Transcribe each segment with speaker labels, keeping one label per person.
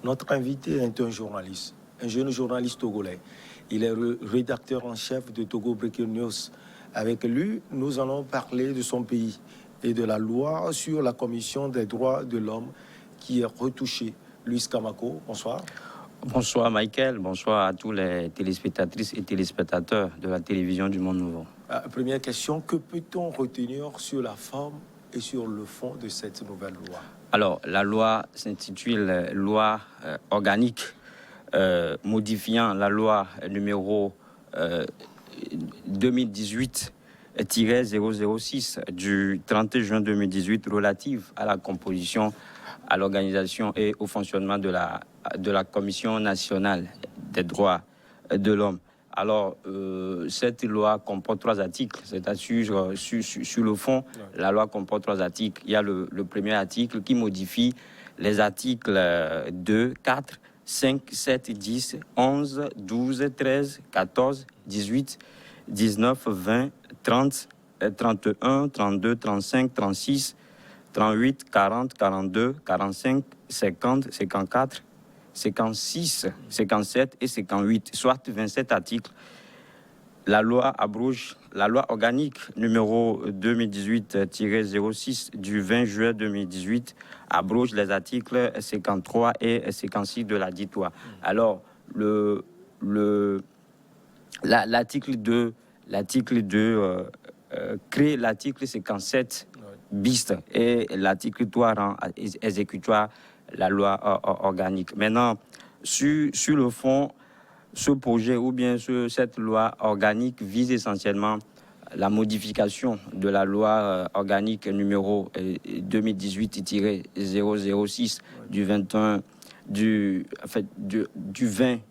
Speaker 1: Notre invité est un journaliste, un jeune journaliste togolais. Il est rédacteur en chef de Togo Breaking News. Avec lui, nous allons parler de son pays et de la loi sur la Commission des droits de l'homme qui est retouchée. Luis Camako, bonsoir.
Speaker 2: Bonsoir Michael, bonsoir à tous les téléspectatrices et téléspectateurs de la télévision du Monde Nouveau.
Speaker 1: Première question, que peut-on retenir sur la forme et sur le fond de cette nouvelle loi?
Speaker 2: Alors, la loi s'intitule loi organique modifiant la loi numéro 2018-006 du 30 juin 2018 relative à la composition, à l'organisation et au fonctionnement de la Commission nationale des droits de l'homme. Alors, cette loi comporte 3 articles, c'est-à-dire sur le fond, la loi comporte 3 articles. Il y a le premier article qui modifie les articles 2, 4, 5, 7, 10, 11, 12, 13, 14, 18, 19, 20, 30, 31, 32, 35, 36, 38, 40, 42, 45, 50, 54, 56, 57 et 58, soit 27 articles. La loi abroge la loi organique numéro 2018-06 du 20 juin 2018 abroge les articles 53 et 56 de la dite loi. Alors, l'article 2 crée l'article 57 bis et l'article 3 rend exécutoire la loi organique. Maintenant, sur le fond, ce projet ou bien cette loi organique vise essentiellement la modification de la loi organique numéro 2018-006 du 20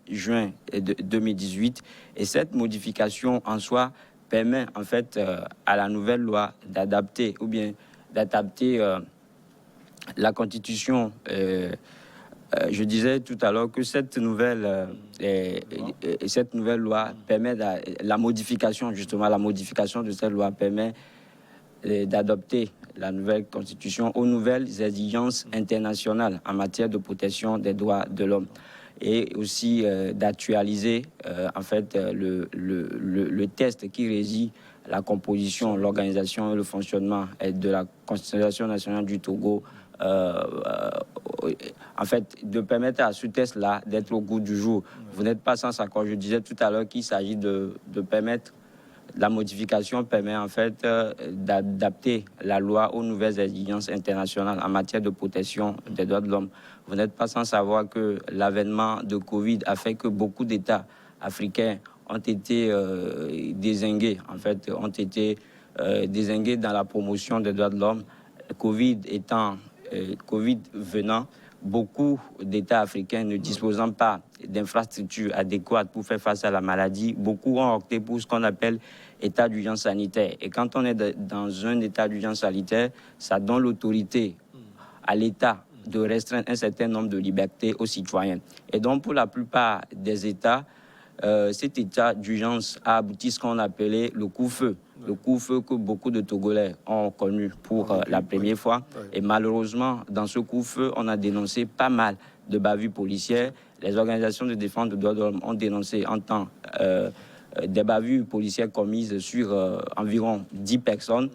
Speaker 2: juin 2018. Et cette modification en soi permet en fait à la nouvelle loi d'adapter la Constitution. Je disais tout à l'heure que cette nouvelle loi permet la modification de cette loi permet d'adopter la nouvelle Constitution aux nouvelles exigences internationales en matière de protection des droits de l'homme et aussi d'actualiser en fait le texte qui régit la composition, l'organisation et le fonctionnement de la Constitution nationale du Togo. En fait, de permettre à ce test-là d'être au goût du jour. Vous n'êtes pas sans accord. Je disais tout à l'heure qu'il s'agit de permettre, la modification permet en fait d'adapter la loi aux nouvelles exigences internationales en matière de protection des droits de l'homme. Vous n'êtes pas sans savoir que l'avènement de Covid a fait que beaucoup d'États africains ont été dézingués, en fait, dézingués dans la promotion des droits de l'homme. Covid venant, beaucoup d'États africains ne disposant pas d'infrastructures adéquates pour faire face à la maladie, beaucoup ont opté pour ce qu'on appelle état d'urgence sanitaire. Et quand on est dans un état d'urgence sanitaire, ça donne l'autorité à l'État de restreindre un certain nombre de libertés aux citoyens. Et donc, pour la plupart des États, cet état d'urgence a abouti à ce qu'on appelait le couvre-feu. Le couvre-feu que beaucoup de Togolais ont connu pour la première fois. Et malheureusement, dans ce couvre-feu, on a dénoncé pas mal de bavures policières. Les organisations de défense des droits de l'homme ont dénoncé en temps des bavures policières commises sur environ 10 personnes.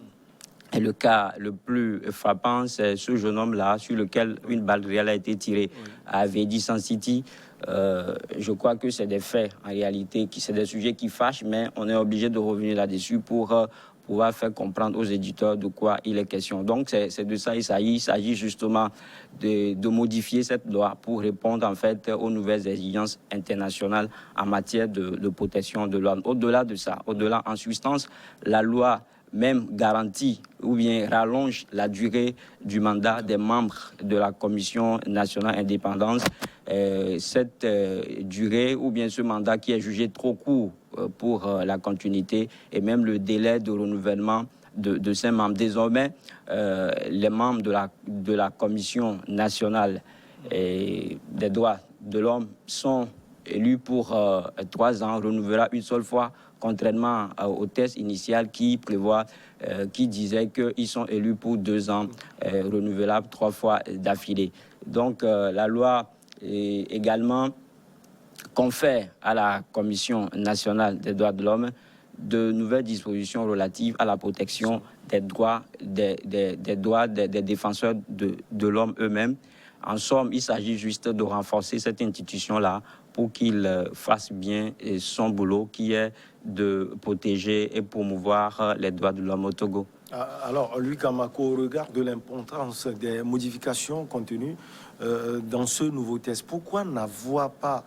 Speaker 2: Et le cas le plus frappant, c'est ce jeune homme-là sur lequel une balle réelle a été tirée à Avedi San City. Je crois que c'est des faits, en réalité, c'est des sujets qui fâchent, mais on est obligé de revenir là-dessus pour pouvoir faire comprendre aux éditeurs de quoi il est question. Donc, c'est de ça il s'agit. Il s'agit justement de modifier cette loi pour répondre, en fait, aux nouvelles exigences internationales en matière de protection de l'homme. Au-delà de ça, en substance, la loi même garantit ou bien rallonge la durée du mandat des membres de la Commission nationale indépendante. Cette durée ou bien ce mandat qui est jugé trop court pour la continuité et même le délai de renouvellement de ces membres. Désormais, les membres de la Commission nationale des droits de l'homme sont élus pour 3 ans, renouvelable une seule fois, contrairement au test initial qui prévoit, qui disait qu'ils sont élus pour 2 ans, renouvelables 3 fois d'affilée. Donc la loi également confère à la Commission nationale des droits de l'homme de nouvelles dispositions relatives à la protection des droits des défenseurs de l'homme eux-mêmes. En somme, il s'agit juste de renforcer cette institution-là pour qu'il fasse bien son boulot, qui est de protéger et promouvoir les droits de l'homme au Togo.
Speaker 1: Alors, Louis Kamako, au regard de l'importance des modifications contenues dans ce nouveau texte, pourquoi n'avoir pas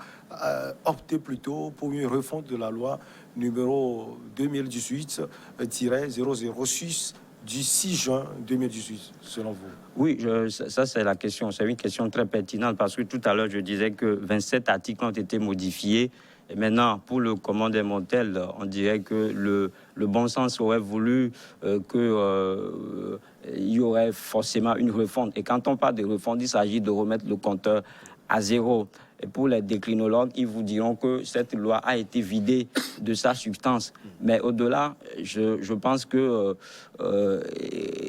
Speaker 1: opté plutôt pour une refonte de la loi numéro 2018-006 du 6 juin 2018, selon vous?
Speaker 2: Oui, ça c'est la question. C'est une question très pertinente parce que tout à l'heure, je disais que 27 articles ont été modifiés. Et maintenant, pour le commun des mortels, on dirait que le bon sens aurait voulu qu'il y aurait forcément une refonte. Et quand on parle de refonte, il s'agit de remettre le compteur à zéro. Et pour les décrinologues, ils vous diront que cette loi a été vidée de sa substance. Mais au-delà, je pense que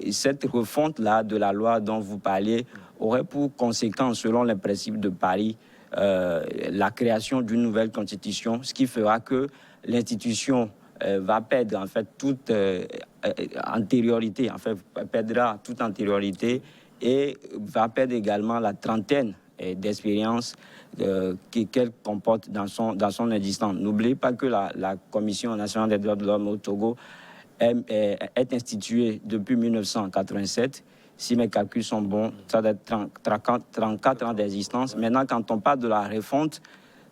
Speaker 2: cette refonte-là de la loi dont vous parlez aurait pour conséquence, selon les principes de Paris, la création d'une nouvelle constitution, ce qui fera que l'institution va perdre en fait toute antériorité, en fait perdra toute antériorité et va perdre également la trentaine d'expérience qu'elle comporte dans son existence. N'oubliez pas que la Commission nationale des droits de l'homme au Togo est instituée depuis 1987. Si mes calculs sont bons, ça doit être 34 ans d'existence. Maintenant, quand on parle de la refonte,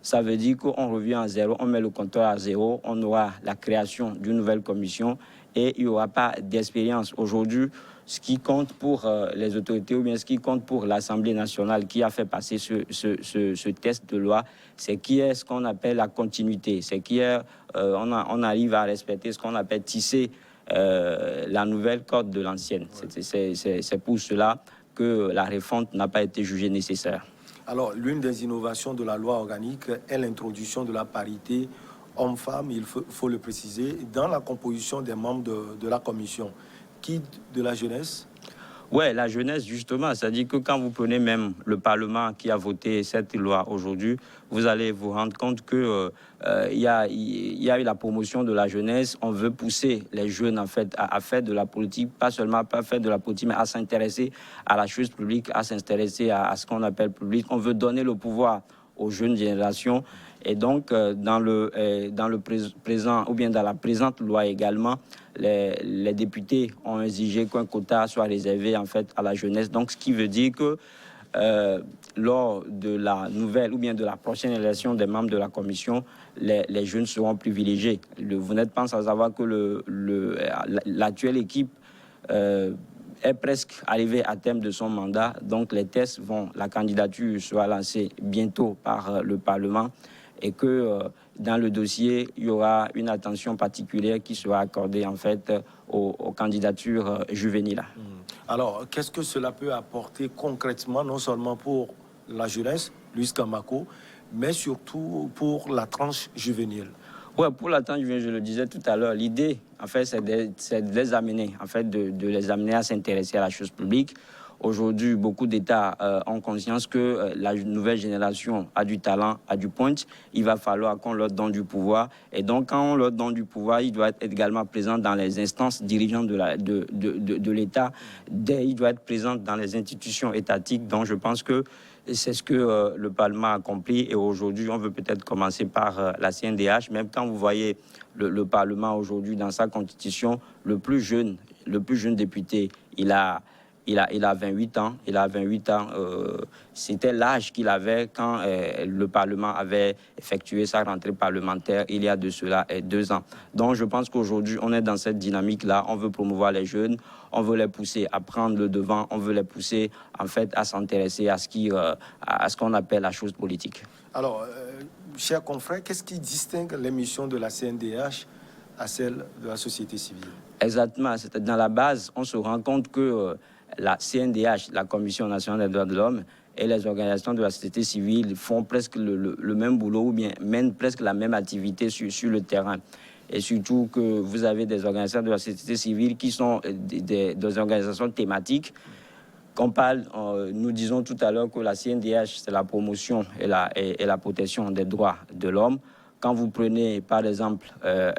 Speaker 2: ça veut dire qu'on revient à zéro, on met le compteur à zéro, on aura la création d'une nouvelle commission et il n'y aura pas d'expérience. Aujourd'hui, ce qui compte pour les autorités ou bien ce qui compte pour l'Assemblée nationale qui a fait passer ce test de loi, c'est qui est ce qu'on appelle la continuité. C'est qui est, on arrive à respecter ce qu'on appelle tisser la nouvelle corde de l'ancienne. C'est pour cela que la refonte n'a pas été jugée nécessaire.
Speaker 1: Alors, l'une des innovations de la loi organique est l'introduction de la parité homme-femme, il faut le préciser, dans la composition des membres de la commission. Qui de la jeunesse?
Speaker 2: Oui, la jeunesse, justement. C'est-à-dire que quand vous prenez même le Parlement qui a voté cette loi aujourd'hui, vous allez vous rendre compte qu'il y a eu la promotion de la jeunesse. On veut pousser les jeunes, en fait, à faire de la politique, pas seulement à faire de la politique, mais à s'intéresser à la chose publique, à s'intéresser à ce qu'on appelle public. On veut donner le pouvoir aux jeunes générations. Et donc, dans le présent, ou bien dans la présente loi également, les députés ont exigé qu'un quota soit réservé en fait à la jeunesse. Donc, ce qui veut dire que lors de la nouvelle ou bien de la prochaine élection des membres de la commission, les jeunes seront privilégiés. Vous n'êtes pas sans savoir que l'actuelle équipe est presque arrivée à terme de son mandat. Donc, la candidature sera lancée bientôt par le Parlement. Et que dans le dossier, il y aura une attention particulière qui sera accordée en fait aux candidatures juvéniles.
Speaker 1: Alors, qu'est-ce que cela peut apporter concrètement, non seulement pour la jeunesse, Louis Kamako, mais surtout pour la tranche juvénile?
Speaker 2: Oui, pour la tranche juvénile, je le disais tout à l'heure, l'idée, en fait, c'est de les amener, en fait, de les amener à s'intéresser à la chose publique. Aujourd'hui, beaucoup d'États ont conscience que la nouvelle génération a du talent, a du point. Il va falloir qu'on leur donne du pouvoir. Et donc, quand on leur donne du pouvoir, il doit être également présent dans les instances dirigeantes de l'État. Il doit être présent dans les institutions étatiques. Donc, je pense que c'est ce que le Parlement a accompli. Et aujourd'hui, on veut peut-être commencer par la CNDH. Même quand vous voyez le Parlement aujourd'hui dans sa constitution, le plus jeune député, il a 28 ans. Il a 28 ans. C'était l'âge qu'il avait quand le Parlement avait effectué sa rentrée parlementaire il y a de cela 2 ans. Donc, je pense qu'aujourd'hui, on est dans cette dynamique-là. On veut promouvoir les jeunes. On veut les pousser à prendre le devant. On veut les pousser, en fait, à s'intéresser à ce qu'on appelle la chose politique.
Speaker 1: Alors, chers confrères, qu'est-ce qui distingue les missions de la CNDH à celles de la société civile?
Speaker 2: Exactement. Dans la base, on se rend compte que la CNDH, la Commission nationale des droits de l'homme, et les organisations de la société civile font presque le même boulot ou bien mènent presque la même activité sur le terrain. Et surtout que vous avez des organisations de la société civile qui sont des organisations thématiques, nous disons tout à l'heure que la CNDH, c'est la promotion et la protection des droits de l'homme. Quand vous prenez, par exemple,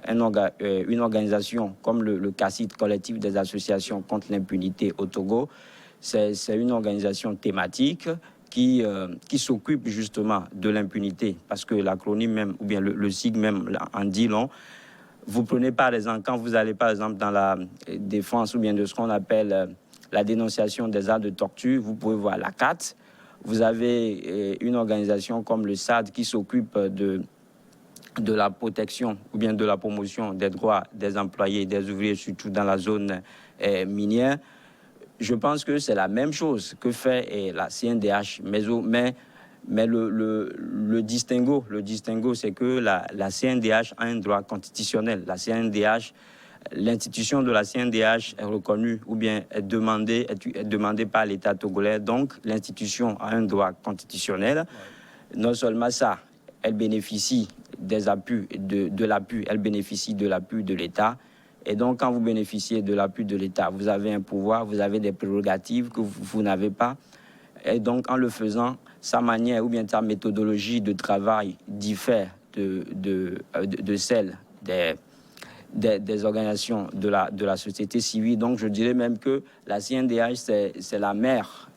Speaker 2: une organisation comme le CACIT, Collectif des associations contre l'impunité au Togo, c'est une organisation thématique qui s'occupe justement de l'impunité, parce que l'acronyme même, ou bien le sigle même en dit long. Vous prenez par exemple, quand vous allez par exemple dans la défense ou bien de ce qu'on appelle la dénonciation des actes de torture, vous pouvez voir la CAT. Vous avez une organisation comme le SAD qui s'occupe de la protection ou bien de la promotion des droits des employés et des ouvriers, surtout dans la zone minière. Je pense que c'est la même chose que fait la CNDH, mais le distinguo, c'est que la CNDH a un droit constitutionnel. La CNDH, l'institution de la CNDH est reconnue ou bien est demandée par l'État togolais. Donc, l'institution a un droit constitutionnel. Non seulement ça, elle bénéficie des appuis, elle bénéficie de l'appui de l'État. Et donc, quand vous bénéficiez de l'appui de l'État, vous avez un pouvoir, vous avez des prérogatives que vous n'avez pas. Et donc, en le faisant, sa manière ou bien sa méthodologie de travail diffère de celle des organisations de la société civile. Donc, je dirais même que la CNDH, c'est la mère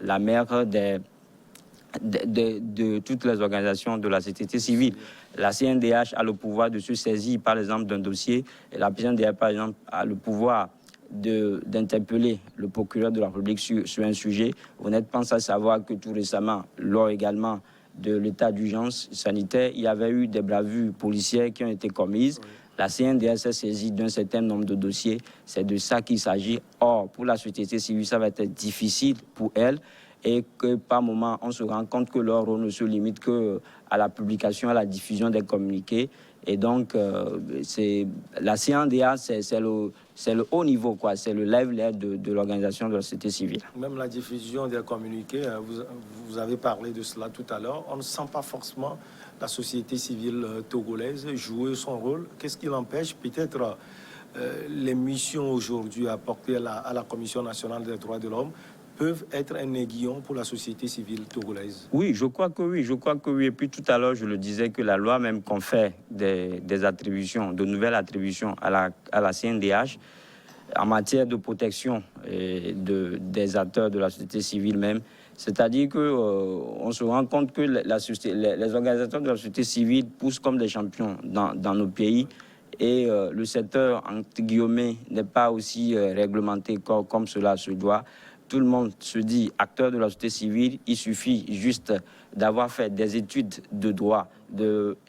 Speaker 2: de toutes les organisations de la société civile. La CNDH a le pouvoir de se saisir, par exemple, d'un dossier. Et la CNDH, par exemple, a le pouvoir d'interpeller le procureur de la République sur un sujet. Vous n'êtes pas sans savoir que tout récemment, lors également de l'état d'urgence sanitaire, il y avait eu des bravures policières qui ont été commises. Oui. La CNDH s'est saisie d'un certain nombre de dossiers. C'est de ça qu'il s'agit. Or, pour la société civile, ça va être difficile pour elle. Et que par moment, on se rend compte que leur rôle ne se limite qu'à la publication, à la diffusion des communiqués. Et donc, la CNDH, c'est le haut niveau, quoi. C'est le level de l'organisation de la société civile.
Speaker 1: Même la diffusion des communiqués, vous avez parlé de cela tout à l'heure, on ne sent pas forcément la société civile togolaise jouer son rôle. Qu'est-ce qui l'empêche? Peut-être les missions aujourd'hui apportées à la Commission nationale des droits de l'homme peuvent être un aiguillon pour la société civile togolaise.
Speaker 2: Oui, je crois que oui. Et puis tout à l'heure, je le disais que la loi même confère des attributions, de nouvelles attributions à la CNDH en matière de protection des acteurs de la société civile même. C'est-à-dire qu'on se rend compte que les organisateurs de la société civile poussent comme des champions dans nos pays. Et le secteur, entre guillemets, n'est pas aussi réglementé comme cela se doit. Tout le monde se dit acteur de la société civile, il suffit juste d'avoir fait des études de droit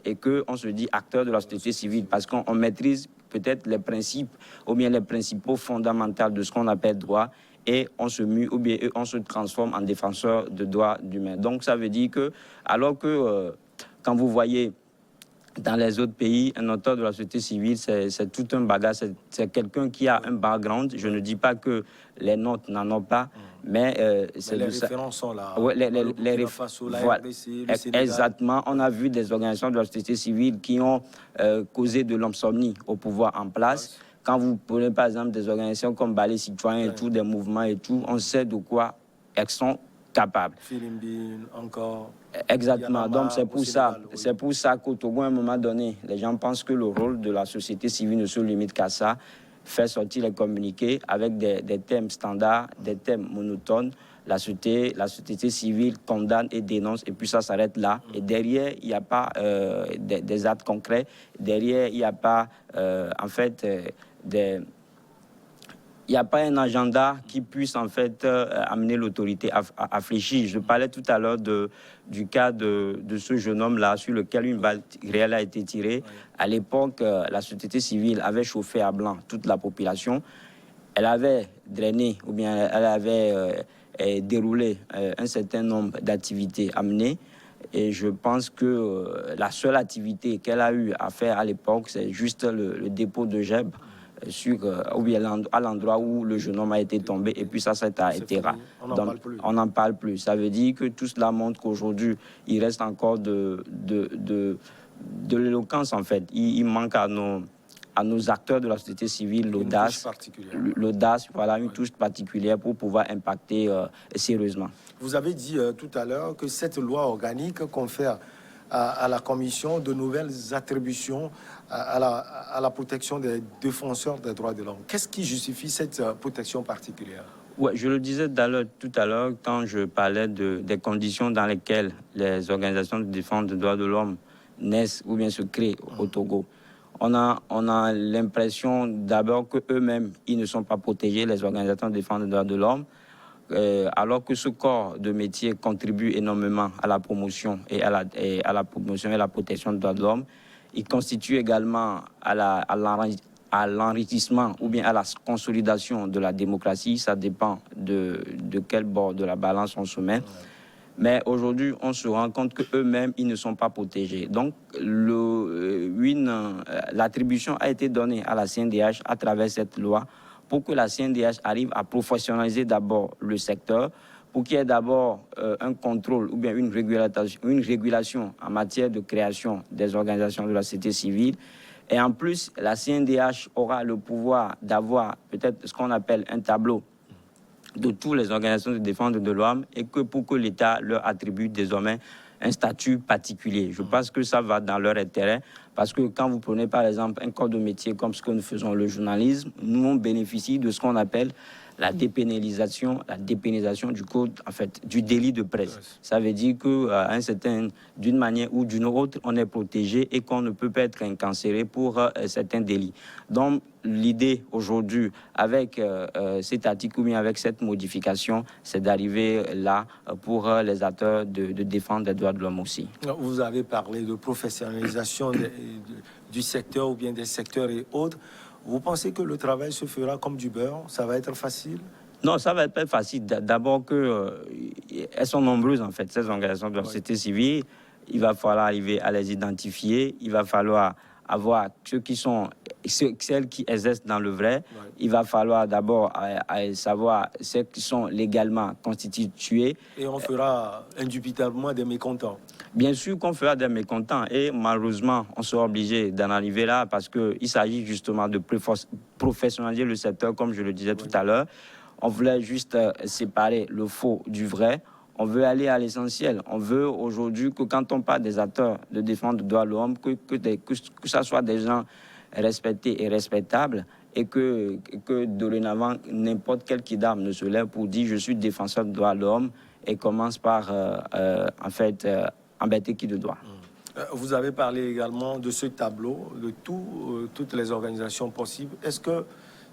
Speaker 2: et qu'on se dit acteur de la société civile parce qu'on maîtrise peut-être les principes ou bien les principaux fondamentaux de ce qu'on appelle droit et on se mue ou bien on se transforme en défenseur de droits humains. Donc ça veut dire que, alors que quand vous voyez dans les autres pays, un auteur de la société civile, c'est tout un bagage, c'est quelqu'un qui a un background. Je ne dis pas que les nôtres n'en ont pas, mais
Speaker 1: c'est les références sont là.
Speaker 2: Ouais, voilà, exactement. On a vu des organisations de la société civile qui ont causé de l'insomnie au pouvoir en place. Quand vous prenez par exemple des organisations comme Balai Citoyen et tout, des mouvements et tout, on sait de quoi elles sont capables.
Speaker 1: Philimbine, encore.
Speaker 2: Exactement. Donc c'est pour ça qu'au Togo, à un moment donné, les gens pensent que le rôle de la société civile ne se limite qu'à ça, faire sortir les communiqués avec des thèmes standards, des thèmes monotones. La société civile condamne et dénonce, et puis ça s'arrête là. Et derrière, il n'y a pas des actes concrets. Derrière, il n'y a pas, il n'y a pas un agenda qui puisse en fait amener l'autorité à fléchir. Je parlais tout à l'heure du cas de ce jeune homme-là sur lequel une balle réelle a été tirée. Oui. À l'époque, la société civile avait chauffé à blanc toute la population. Elle avait drainé ou bien elle avait déroulé un certain nombre d'activités amenées. Et je pense que la seule activité qu'elle a eu à faire à l'époque, c'est juste le dépôt de GEB. À l'endroit où le jeune homme a été tombé et puis ça s'est arrêté. On n'en parle plus. Ça veut dire que tout cela montre qu'aujourd'hui, il reste encore de l'éloquence en fait. Il manque à à nos acteurs de la société civile l'audace, voilà, une touche particulière pour pouvoir impacter sérieusement.
Speaker 1: Vous avez dit tout à l'heure que cette loi organique confère à la Commission de nouvelles attributions à la protection des défenseurs des droits de l'homme. Qu'est-ce qui justifie cette protection particulière?
Speaker 2: Ouais, je le disais tout à l'heure quand je parlais des conditions dans lesquelles les organisations de défense des droits de l'homme naissent ou bien se créent au Togo. On a l'impression d'abord qu'eux-mêmes, ils ne sont pas protégés, les organisations de défense des droits de l'homme, alors que ce corps de métier contribue énormément à la promotion et à la promotion et la protection des droits de l'homme. Il constitue également à l'enrichissement ou bien à la consolidation de la démocratie. Ça dépend de quel bord de la balance on se met. Mais aujourd'hui, on se rend compte qu'eux-mêmes, ils ne sont pas protégés. Donc, l'attribution a été donnée à la CNDH à travers cette loi pour que la CNDH arrive à professionnaliser d'abord le secteur, pour qu'il y ait d'abord un contrôle ou bien une régulation en matière de création des organisations de la société civile. Et en plus, la CNDH aura le pouvoir d'avoir peut-être ce qu'on appelle un tableau de toutes les organisations de défense de l'homme et que pour que l'État leur attribue désormais un statut particulier. Je pense que ça va dans leur intérêt parce que quand vous prenez par exemple un corps de métier comme ce que nous faisons, le journalisme, nous on bénéficie de ce qu'on appelle la dépénalisation du code, en fait, du délit de presse. Ça veut dire que d'une manière ou d'une autre, on est protégé et qu'on ne peut pas être incarcéré pour certains délits. Donc, l'idée aujourd'hui, avec cet article ou bien avec cette modification, c'est d'arriver là pour les acteurs de défense des droits de l'homme aussi.
Speaker 1: Vous avez parlé de professionnalisation du secteur ou bien des secteurs et autres. Vous pensez que le travail se fera comme du beurre? Ça va être facile?
Speaker 2: Non, ça va être pas facile. D'abord elles sont nombreuses, en fait, ces organisations de la société civile. Il va falloir arriver à les identifier. Il va falloir avoir celles qui exercent dans le vrai. Ouais. Il va falloir d'abord savoir celles qui sont légalement constituées.
Speaker 1: Et on fera indubitablement des mécontents.
Speaker 2: Bien sûr qu'on fera des mécontents et malheureusement, on sera obligé d'en arriver là parce qu'il s'agit justement de professionnaliser le secteur, comme je le disais tout à l'heure. On voulait juste séparer le faux du vrai. On veut aller à l'essentiel. On veut aujourd'hui que quand on parle des acteurs de défense des droits de l'homme, que ça soit des gens respectés et respectables et que dorénavant, n'importe quel kidam ne se lève pour dire « je suis défenseur des droits de l'homme » et commence par, embêter qui de droit.
Speaker 1: Vous avez parlé également de ce tableau, de toutes les organisations possibles. Est-ce que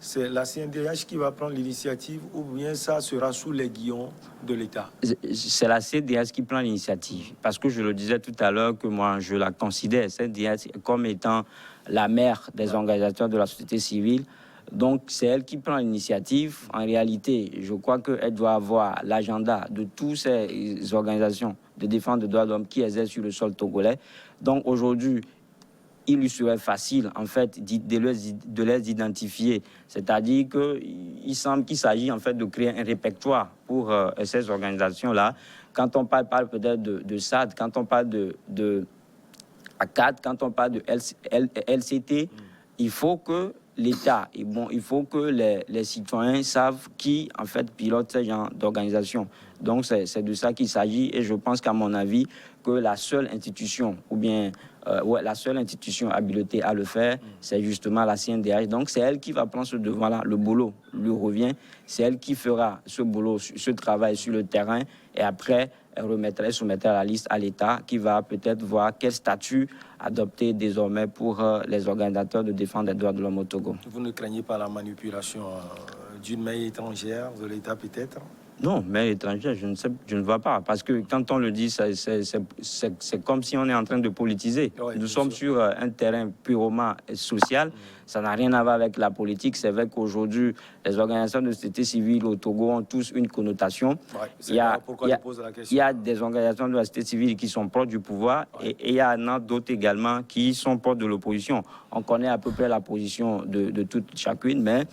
Speaker 1: c'est la CNDH qui va prendre l'initiative ou bien ça sera sous les guillons de l'État?
Speaker 2: C'est la CNDH qui prend l'initiative. Parce que je le disais tout à l'heure que moi, je la considère, CNDH, comme étant la mère des organisateurs de la société civile. Donc, c'est elle qui prend l'initiative. En réalité, je crois qu'elle doit avoir l'agenda de toutes ces organisations de défense des droits de l'homme qui exercent sur le sol togolais. Donc, aujourd'hui, il lui serait facile, en fait, de les identifier. C'est-à-dire qu'il semble qu'il s'agit, en fait, de créer un répertoire pour ces organisations-là. Quand on parle peut-être de SAD, quand on parle de ACAD, quand on parle de LCT, il faut que l'État, il faut que les citoyens savent qui, en fait, pilote ce genre d'organisation. Donc, c'est de ça qu'il s'agit. Et je pense qu'à mon avis, que la seule institution, ou bien la seule institution habilitée à le faire, c'est justement la CNDH. Donc, c'est elle qui va prendre ce devoir-là. Le boulot lui revient. C'est elle qui fera ce boulot, ce travail sur le terrain. Et après, elle soumettra la liste à l'État qui va peut-être voir quel statut adopter désormais pour les organisateurs de défense des droits de l'homme au Togo.
Speaker 1: Vous ne craignez pas la manipulation d'une main étrangère de l'État peut-être?
Speaker 2: Non, mais étrangère, je ne vois pas. Parce que quand on le dit, c'est comme si on est en train de politiser. Ouais, nous sommes sur un terrain purement social. Ça n'a rien à voir avec la politique. C'est vrai qu'aujourd'hui, les organisations de société civile au Togo ont tous une connotation. Ouais, il y a des organisations de la société civile qui sont proches du pouvoir et il y en a d'autres également qui sont proches de l'opposition. On connaît à peu près la position de toute chacune, mais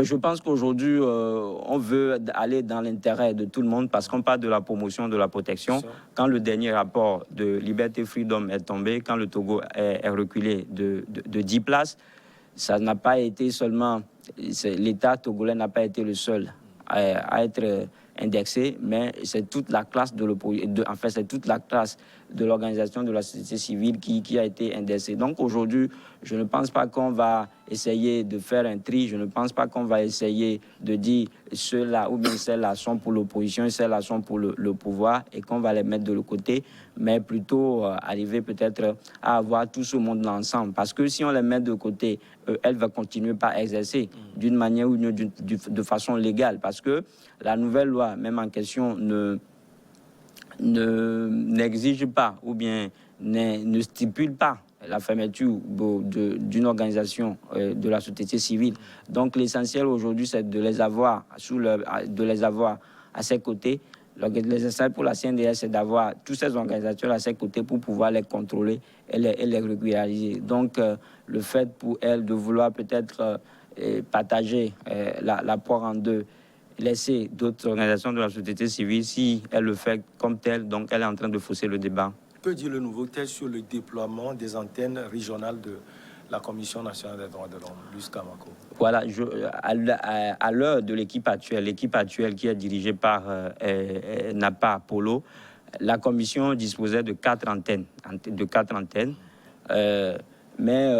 Speaker 2: je pense qu'aujourd'hui, on veut aller dans l'intérêt de tout le monde parce qu'on parle de la promotion, de la protection. Quand le dernier rapport de Liberté Freedom est tombé, quand le Togo est reculé de 10 places, ça n'a pas été seulement... L'État togolais n'a pas été le seul à être indexé, mais c'est toute la classe en fait, c'est toute la classe de l'organisation de la société civile qui a été indexée. Donc aujourd'hui, je ne pense pas qu'on va essayer de faire un tri, je ne pense pas qu'on va essayer de dire ceux-là ou bien celles-là sont pour l'opposition, celles-là sont pour le pouvoir et qu'on va les mettre de l'autre côté, mais plutôt arriver peut-être à avoir tout ce monde-là ensemble. Parce que si on les met de côté, elles vont continuer par exercer d'une manière ou de façon légale. Parce que la nouvelle loi, même en question, n'exige pas ou bien ne stipule pas la fermeture d'une organisation de la société civile. Donc l'essentiel aujourd'hui, c'est de les avoir à ses côtés. L'essentiel pour la CNDH, c'est d'avoir toutes ces organisations à ses côtés pour pouvoir les contrôler et les régulariser. Donc le fait pour elle de vouloir peut-être partager la poire en deux, laisser d'autres organisations de la société civile, si elle le fait comme telle, donc elle est en train de fausser le débat.
Speaker 1: Que dit le nouveau texte sur le déploiement des antennes régionales de la Commission nationale des droits de l'homme, Luis Camacho?
Speaker 2: Voilà, à l'heure de l'équipe actuelle qui est dirigée par Napa Polo, la commission disposait de 4 antennes. Mais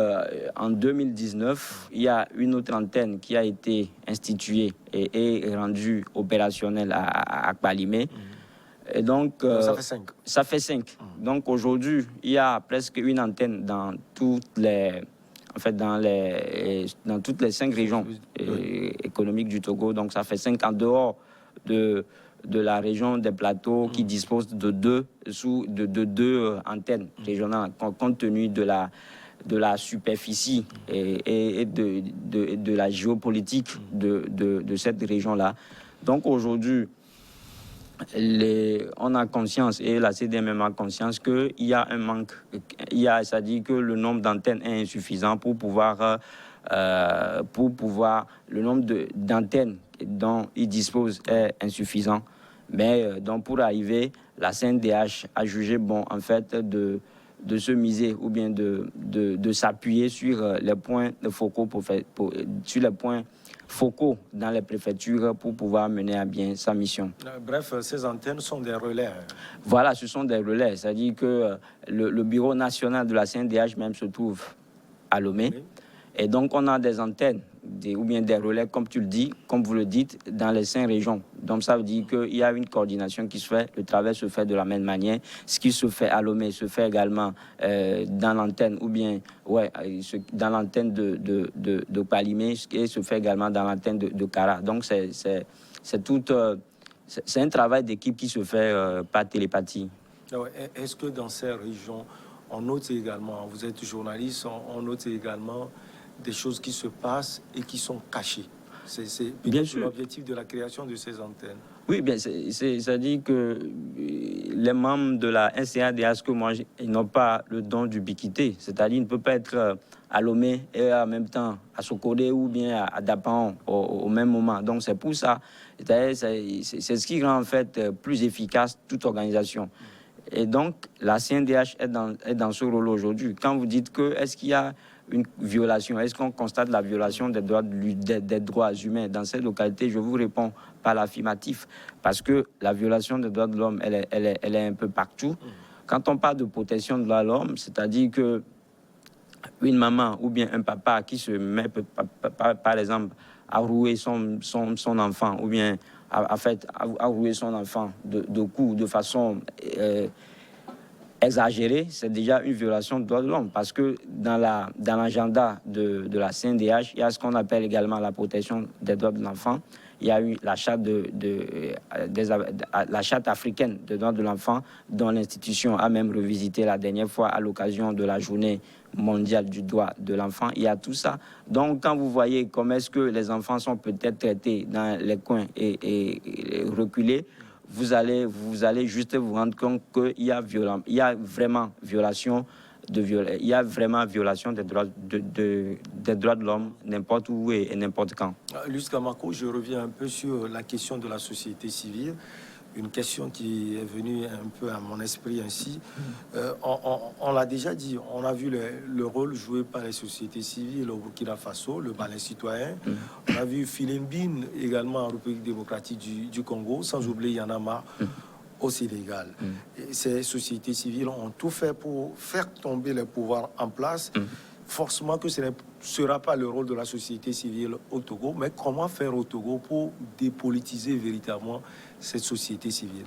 Speaker 2: en 2019, il y a une autre antenne qui a été instituée et rendue opérationnelle à Kpalimé. Et donc,
Speaker 1: ça fait 5.
Speaker 2: Ça fait 5. Donc aujourd'hui, il y a presque une antenne dans toutes les 5 régions économiques du Togo. Donc ça fait 5 en dehors de la région des plateaux qui dispose de deux antennes régionales, compte tenu de la superficie et de la géopolitique de cette région-là. Donc aujourd'hui, on a conscience, et la CDMM a conscience, qu'il y a un manque. C'est-à-dire que le nombre d'antennes est insuffisant pour pouvoir le nombre d'antennes dont ils disposent est insuffisant. Mais donc pour arriver, la CNDH a jugé bon, en fait, de se miser ou bien de s'appuyer sur les points focaux sur les points focaux dans les préfectures pour pouvoir mener à bien sa mission.
Speaker 1: Bref, ces antennes sont des relais.
Speaker 2: Voilà, ce sont des relais. C'est-à-dire que le bureau national de la CNDH même se trouve à Lomé. Oui. Et donc, on a des antennes ou bien des relais, comme tu le dis, comme vous le dites, dans les 5 régions. Donc, ça veut dire qu'il y a une coordination qui se fait, le travail se fait de la même manière. Ce qui se fait à Lomé se fait également dans l'antenne, ou bien dans l'antenne de Kpalimé, et se fait également dans l'antenne de Kara. Donc, c'est un travail d'équipe qui se fait par télépathie.
Speaker 1: Est-ce que dans ces régions, on note également, vous êtes journaliste, on note également des choses qui se passent et qui sont cachées? C'est bien sûr l'objectif de la création de ces antennes.
Speaker 2: Oui, bien, c'est-à-dire que les membres de la SCADH, que moi, ils n'ont pas le don d'ubiquité. C'est-à-dire, ils ne peuvent pas être à Lomé et en même temps à Sokodé ou bien à Dapan au même moment. Donc, c'est pour ça. C'est ce qui rend en fait plus efficace toute organisation. Et donc, la CNDH est dans ce rôle aujourd'hui. Quand vous dites que, est-ce qu'il y a une violation, est-ce qu'on constate la violation des droits humains dans cette localité, je vous réponds par l'affirmatif. Parce que la violation des droits de l'homme, elle est un peu partout. Quand on parle de protection des droits de l'homme, c'est-à-dire que une maman ou bien un papa qui se met, par exemple, à rouer son enfant ou bien à rouer son enfant de coups de façon exagérée, c'est déjà une violation des droits de l'homme, parce que dans l'agenda de la CNDH, il y a ce qu'on appelle également la protection des droits de l'enfant. Il y a eu la charte, la charte africaine des droits de l'enfant, dont l'institution a même revisité la dernière fois à l'occasion de la journée mondiale du droit de l'enfant. Il y a tout ça. Donc, quand vous voyez comment est-ce que les enfants sont peut-être traités dans les coins et reculés, vous allez juste vous rendre compte qu'il y a vraiment violation des droits de l'homme n'importe où et n'importe quand.
Speaker 1: Luis Camacho, je reviens un peu sur la question de la société civile. une question qui est venue un peu à mon esprit ainsi. On l'a déjà dit, on a vu le rôle joué par les sociétés civiles au Burkina Faso, le balai citoyen. On a vu Filimbine également en République démocratique du Congo, sans oublier Yanama au Sénégal. Et ces sociétés civiles ont tout fait pour faire tomber les pouvoirs en place. Forcément que ce ne sera pas le rôle de la société civile au Togo, mais comment faire au Togo pour dépolitiser véritablement cette société civile?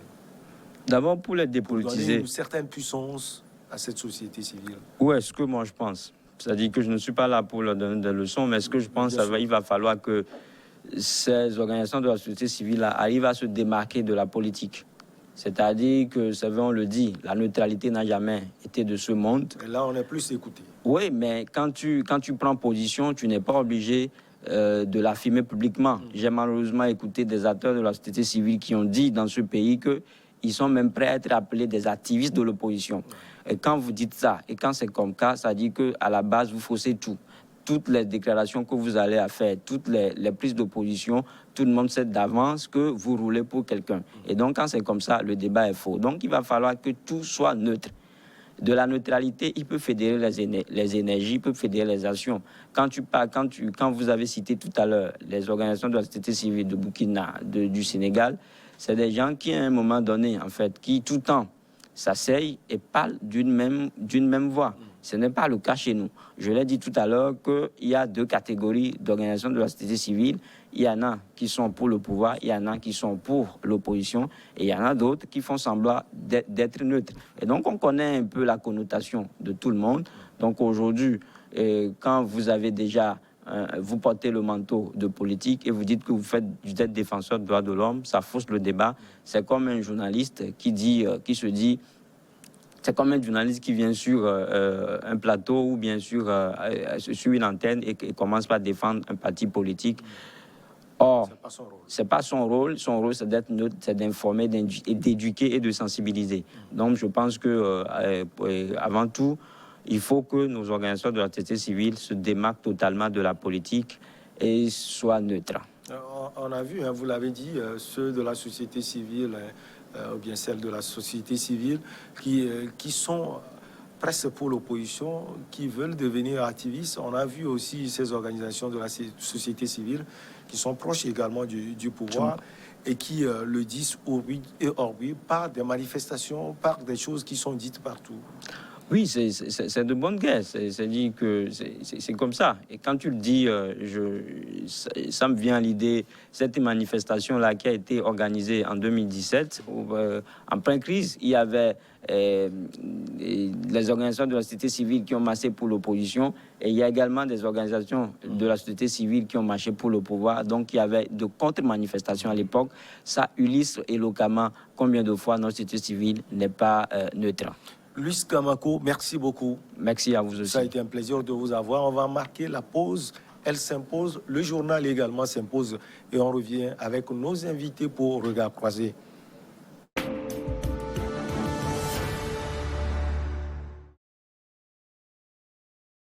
Speaker 2: D'abord, pour les
Speaker 1: Pour
Speaker 2: dépolitiser...
Speaker 1: donner une certaine puissance à cette société civile.
Speaker 2: Où est-ce que moi je pense? C'est-à-dire que je ne suis pas là pour leur donner des leçons, mais ce que je pense, il va falloir que ces organisations de la société civile arrivent à se démarquer de la politique. C'est-à-dire que, on le dit, la neutralité n'a jamais été de ce monde.
Speaker 1: Et là, on est plus écouté.
Speaker 2: Oui, mais quand tu prends position, tu n'es pas obligé de l'affirmer publiquement. J'ai malheureusement écouté des acteurs de la société civile qui ont dit dans ce pays qu'ils sont même prêts à être appelés des activistes de l'opposition. Et quand vous dites ça, et quand c'est comme ça dit qu'à la base, vous faussez tout. Toutes les déclarations que vous allez à faire, toutes les prises d'opposition, tout le monde sait d'avance que vous roulez pour quelqu'un. Et donc, quand c'est comme ça, le débat est faux. Donc, il va falloir que tout soit neutre. De la neutralité, il peut fédérer les énergies, il peut fédérer les actions. Quand vous avez cité tout à l'heure les organisations de la société civile de Burkina, du Sénégal, c'est des gens qui, à un moment donné, en fait, qui tout le temps s'asseyent et parlent d'une même voix. Ce n'est pas le cas chez nous. Je l'ai dit tout à l'heure qu'il y a deux catégories d'organisations de la société civile. Il y en a qui sont pour le pouvoir, il y en a qui sont pour l'opposition, et il y en a d'autres qui font semblant d'être neutres. Et donc, on connaît un peu la connotation de tout le monde. Donc, aujourd'hui, quand vous avez déjà... vous portez le manteau de politique et vous dites que vous êtes défenseur des droits de l'homme, ça fausse le débat. C'est comme un journaliste c'est comme un journaliste qui vient sur un plateau ou bien sur une antenne et commence par défendre un parti politique. Or, c'est pas son rôle. Son rôle, c'est d'être neutre, c'est d'informer, d'éduquer et de sensibiliser. Donc, je pense que avant tout, il faut que nos organisations de la société civile se démarquent totalement de la politique et soient neutres.
Speaker 1: On a vu, vous l'avez dit, ceux de la société civile, ou bien celles de la société civile, qui sont presque pour l'opposition, qui veulent devenir activistes. On a vu aussi ces organisations de la société civile qui sont proches également du pouvoir et qui le disent au bruit et hors bruit par des manifestations, par des choses qui sont dites partout.
Speaker 2: Oui, c'est de bonne guerre. C'est-à-dire que c'est comme ça. Et quand tu le dis, ça me vient à l'idée, cette manifestation-là qui a été organisée en 2017, en pleine crise, il y avait les organisations de la société civile qui ont marché pour l'opposition et il y a également des organisations de la société civile qui ont marché pour le pouvoir. Donc, il y avait de contre-manifestations à l'époque. Ça illustre éloquemment combien de fois notre société civile n'est pas neutre.
Speaker 1: Luis Kamako, merci beaucoup.
Speaker 2: Merci à vous aussi.
Speaker 1: Ça a été un plaisir de vous avoir. On va marquer la pause. Elle s'impose. Le journal également s'impose. Et on revient avec nos invités pour Regard Croisé.